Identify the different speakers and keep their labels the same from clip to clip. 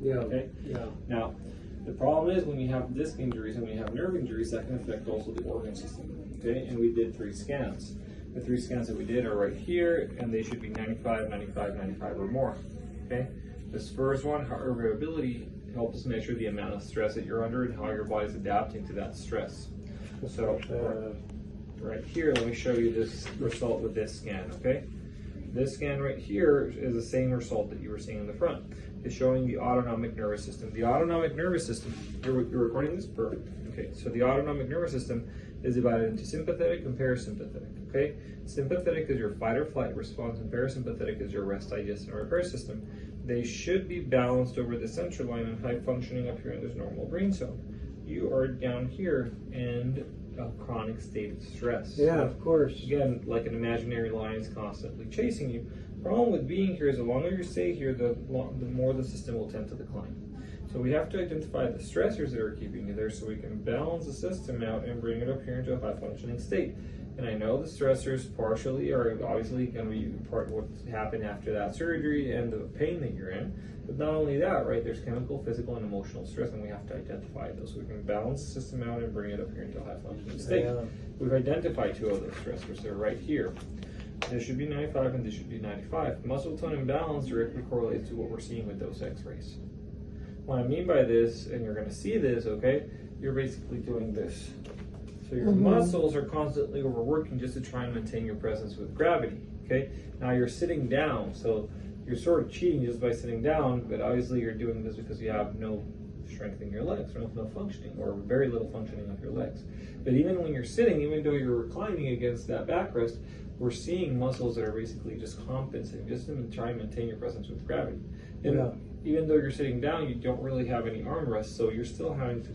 Speaker 1: Yeah.
Speaker 2: Okay?
Speaker 1: Yeah.
Speaker 2: Now, the problem is when you have disc injuries and when you have nerve injuries, that can affect also the organ system. Okay? And we did 3 scans. The 3 scans that we did are right here, and they should be 95, 95, 95 or more. Okay? This first one, heart rate variability, helps us measure the amount of stress that you're under and how your body's adapting to that stress. So right here, let me show you this result with this scan, okay? This scan right here is the same result that you were seeing in the front. It's showing the autonomic nervous system. The autonomic nervous system, you're recording this? Perfect. Okay, so the autonomic nervous system is divided into sympathetic and parasympathetic, okay? Sympathetic is your fight or flight response, and parasympathetic is your rest, digest, and repair system. They should be balanced over the central line and high functioning up here in this normal brain zone. You are down here and a chronic state of stress.
Speaker 1: Yeah, of course.
Speaker 2: Again, like an imaginary lion is constantly chasing you. The problem with being here is the longer you stay here, the more the system will tend to decline. So we have to identify the stressors that are keeping you there so we can balance the system out and bring it up here into a high functioning state. And I know the stressors partially are obviously going to be part of what happened after that surgery and the pain that you're in. But not only that, right, there's chemical, physical, and emotional stress, and we have to identify those so we can balance the system out and bring it up here into a high functioning state. Yeah. We've identified 2 of those stressors. They're right here. This should be 95 and this should be 95. Muscle tone imbalance directly correlates to what we're seeing with those x-rays. What I mean by this, and you're going to see this, okay, you're basically doing this. So your muscles are constantly overworking just to try and maintain your presence with gravity, okay? Now you're sitting down, so you're sort of cheating just by sitting down, but obviously you're doing this because you have no strength in your legs, or no functioning, or very little functioning of your legs. But even when you're sitting, even though you're reclining against that backrest, we're seeing muscles that are basically just compensating, just to try and maintain your presence with gravity. And even though you're sitting down, you don't really have any armrests, so you're still having to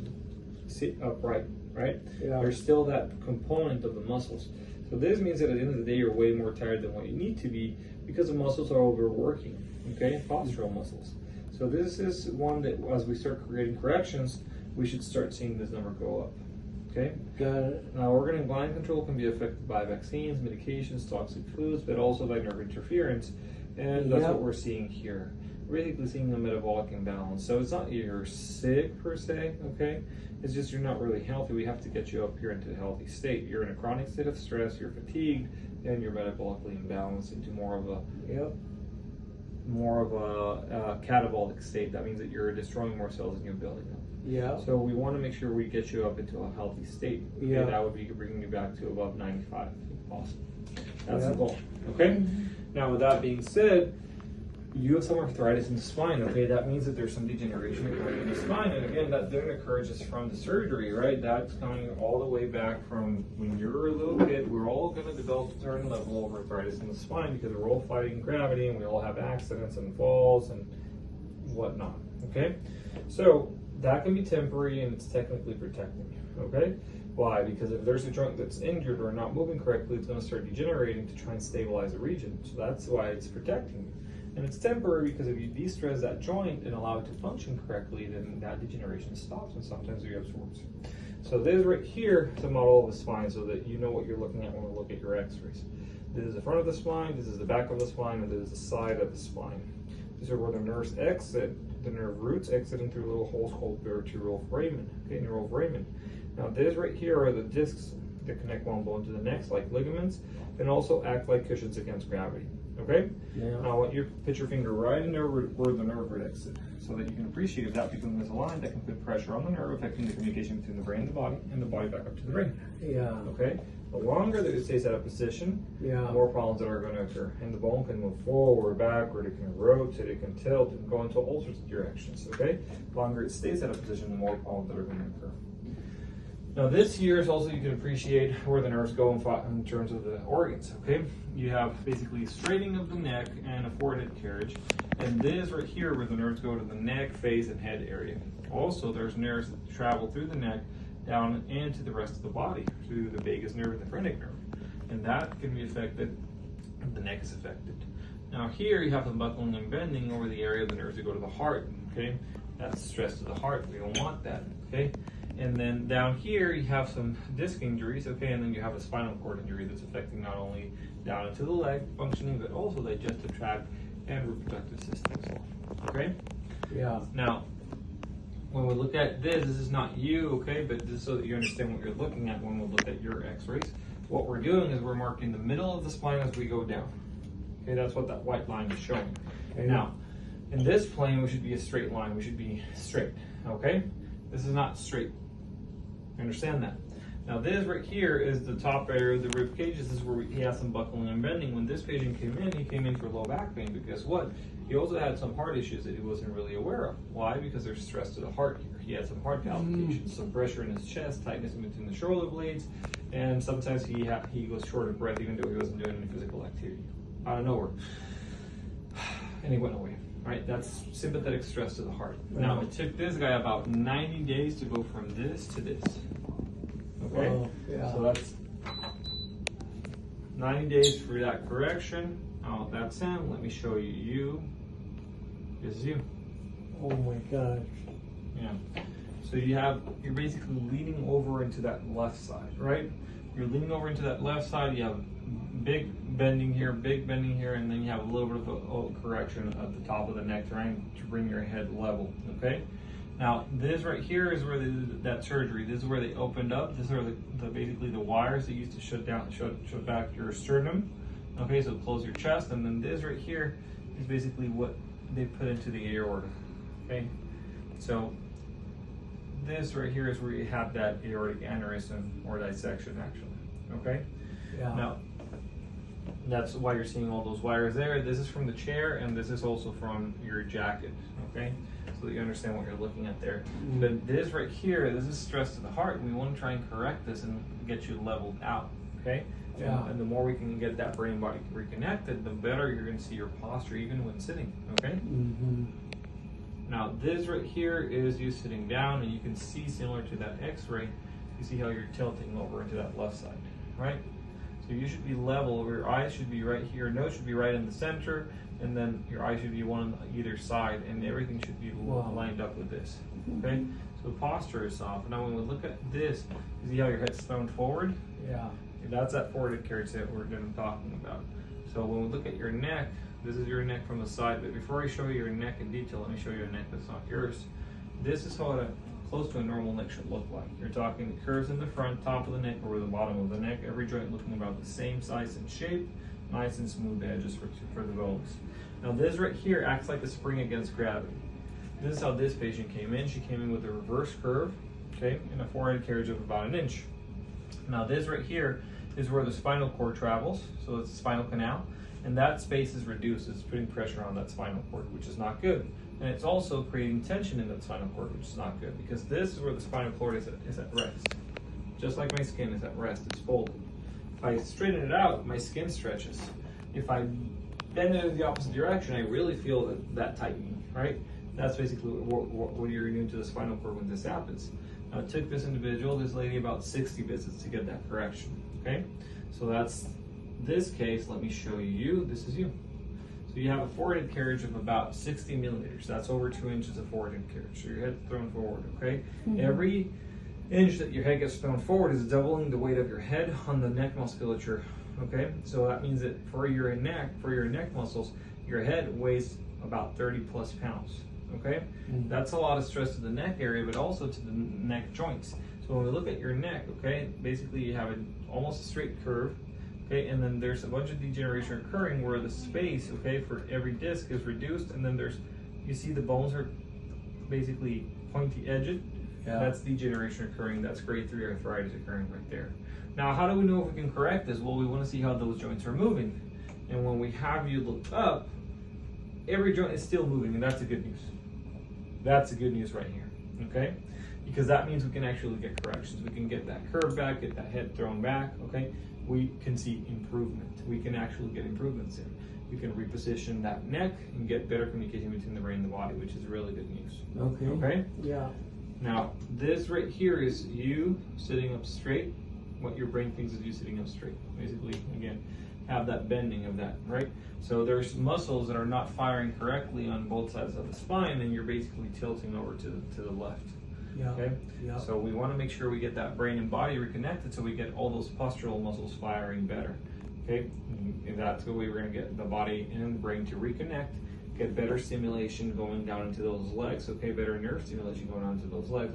Speaker 2: sit upright, right? Yeah. There's still that component of the muscles. So this means that at the end of the day, you're way more tired than what you need to be because the muscles are overworking, okay? Postural muscles. So this is one that as we start creating corrections, we should start seeing this number go up, okay?
Speaker 1: Got it.
Speaker 2: Now, organ and gland control can be affected by vaccines, medications, toxic foods, but also by nerve interference, and that's what we're seeing here. We're basically seeing a metabolic imbalance. So it's not you're sick per se, okay? It's just you're not really healthy. We have to get you up here into a healthy state. You're in a chronic state of stress, you're fatigued, and you're metabolically imbalanced into more of a catabolic state. That means that you're destroying more cells than you're building up.
Speaker 1: Yeah.
Speaker 2: So we want to make sure we get you up into a healthy state. Okay?
Speaker 1: Yeah.
Speaker 2: That would be bringing you back to above 95 if possible. That's the goal. Okay? Now with that being said, you have some arthritis in the spine, okay? That means that there's some degeneration occurring in the spine, and again, that didn't occur just from the surgery, right? That's coming all the way back from when you're a little kid. We're all going to develop a certain level of arthritis in the spine because we're all fighting gravity, and we all have accidents and falls and whatnot, okay? So that can be temporary, and it's technically protecting you, okay? Why? Because if there's a joint that's injured or not moving correctly, it's going to start degenerating to try and stabilize the region. So that's why it's protecting you. And it's temporary because if you de-stress that joint and allow it to function correctly, then that degeneration stops and sometimes reabsorbs. So this right here is a model of the spine so that you know what you're looking at when we look at your x-rays. This is the front of the spine, this is the back of the spine, and this is the side of the spine. These are where the nerves exit, the nerve roots exiting through little holes called vertebral foramen, okay, neural foramen. Now this right here are the discs that connect one bone to the next, like ligaments, and also act like cushions against gravity. Okay?
Speaker 1: Yeah.
Speaker 2: Now I want you to put your finger right in there where the nerve root exit, so that you can appreciate if that becomes misaligned, that can put pressure on the nerve, affecting the communication between the brain and the body back up to the brain.
Speaker 1: Yeah.
Speaker 2: Okay? The longer that it stays out of position, the more problems that are going to occur. And the bone can move forward, backward, it can rotate, it can tilt, it can go into all sorts of directions. Okay? The longer it stays out of position, the more problems that are going to occur. Now this here is also, you can appreciate where the nerves go in terms of the organs, okay? You have basically straightening of the neck and a forehead carriage, and this right here where the nerves go to the neck, face, and head area. Also, there's nerves that travel through the neck down into the rest of the body, through the vagus nerve and the phrenic nerve, and that can be affected if the neck is affected. Now here you have the buckling and bending over the area of the nerves that go to the heart, okay? That's stress to the heart, we don't want that, okay? And then down here, you have some disc injuries, okay, and then you have a spinal cord injury that's affecting not only down into the leg functioning, but also digestive tract and reproductive system as well, okay?
Speaker 1: Yeah.
Speaker 2: Now, when we look at this is not you, okay, but just so that you understand what you're looking at when we look at your x-rays. What we're doing is we're marking the middle of the spine as we go down. Okay, that's what that white line is showing.
Speaker 1: Okay.
Speaker 2: Now, in this plane, we should be a straight line. We should be straight, okay? This is not straight. Understand that? Now this right here is the top area of the rib cage. This is where he has some buckling and bending. When this patient came in, he came in for low back pain, but guess what? He also had some heart issues that he wasn't really aware of. Why? Because there's stress to the heart here. He had some heart palpitations, some pressure in his chest, tightness in between the shoulder blades, and sometimes he goes short of breath even though he wasn't doing any physical activity. Out of nowhere. And he went away. Right? That's sympathetic stress to the heart. Now it took this guy about 90 days to go from this to this. Okay?
Speaker 1: Yeah.
Speaker 2: So that's 90 days for that correction. Now that's him. Let me show you you. This is you.
Speaker 1: Oh my gosh.
Speaker 2: Yeah. So you're basically leaning over into that left side, right? You're leaning over into that left side. You have big bending here, and then you have a little bit of a correction at the top of the neck, trying to bring your head level, okay? Now, this right here is where they did that surgery. This is where they opened up. These are basically the wires that used to shut back your sternum. Okay, so close your chest, and then this right here is basically what they put into the aorta. Okay, so this right here is where you have that aortic aneurysm or dissection, actually. Okay.
Speaker 1: Yeah.
Speaker 2: Now, that's why you're seeing all those wires there. This is from the chair, and this is also from your jacket. Okay, so that you understand what you're looking at there. But this right here, this is stress to the heart. We want to try and correct this and get you leveled out. Okay.
Speaker 1: Yeah.
Speaker 2: And the more we can get that brain body reconnected, the better you're going to see your posture, even when sitting. Okay. Now this right here is you sitting down, and you can see, similar to that X-ray, you see how you're tilting over into that left side, right? So you should be level. Your eyes should be right here. Nose should be right in the center, and then your eyes should be one on either side, and everything should be lined up with this. Okay. So the posture is soft. Now when we look at this, you see how your head's thrown forward?
Speaker 1: Yeah.
Speaker 2: That's that forward carriage that we're going to be talking about. So when we look at your neck, this is your neck from the side, but before I show you your neck in detail, let me show you a neck that's not yours. This is how close to a normal neck should look like. You're talking the curves in the front, top of the neck, or the bottom of the neck, every joint looking about the same size and shape, nice and smooth edges for the bones. Now this right here acts like a spring against gravity. This is how this patient came in. She came in with a reverse curve, okay, and a forehead carriage of about 1 inch. Now this right here is where the spinal cord travels, so it's the spinal canal, and that space is reduced. It's putting pressure on that spinal cord, which is not good. And it's also creating tension in that spinal cord, which is not good, because this is where the spinal cord is at rest. Just like my skin is at rest, it's folded. If I straighten it out, my skin stretches. If I bend it in the opposite direction, I really feel that tightening, right? That's basically what you're doing to the spinal cord when this happens. Now, it took this individual, this lady, about 60 visits to get that correction, okay? So that's this case. Let me show you. This is you. So you have a forehead carriage of about 60 millimeters. That's over 2 inches of forehead carriage. So your head's thrown forward, okay? Every inch that your head gets thrown forward is doubling the weight of your head on the neck musculature, okay? So that means that for your neck muscles, your head weighs about 30 plus pounds. Okay, that's a lot of stress to the neck area, but also to the neck joints. So when we look at your neck, okay, basically you have almost a straight curve, okay, and then there's a bunch of degeneration occurring where the space, okay, for every disc is reduced, and then you see the bones are basically pointy edged. Yeah. That's degeneration occurring. That's grade 3 arthritis occurring right there. Now, how do we know if we can correct this? Well, we want to see how those joints are moving, and when we have you look up, every joint is still moving, and that's the good news. That's the good news right here, okay? Because that means we can actually get corrections. We can get that curve back, get that head thrown back, okay? We can see improvement. We can actually get improvements here. We can reposition that neck and get better communication between the brain and the body, which is really good news.
Speaker 1: Okay.
Speaker 2: Okay?
Speaker 1: Yeah.
Speaker 2: Now, this right here is you sitting up straight. What your brain thinks is you sitting up straight. Basically, again, have that bending of that, right? So there's muscles that are not firing correctly on both sides of the spine, and you're basically tilting over to the left.
Speaker 1: Yeah.
Speaker 2: Okay.
Speaker 1: Yeah.
Speaker 2: So we want to make sure we get that brain and body reconnected, so we get all those postural muscles firing better. Okay. And that's the way we're going to get the body and the brain to reconnect get better stimulation going down into those legs, okay, better nerve stimulation going on to those legs.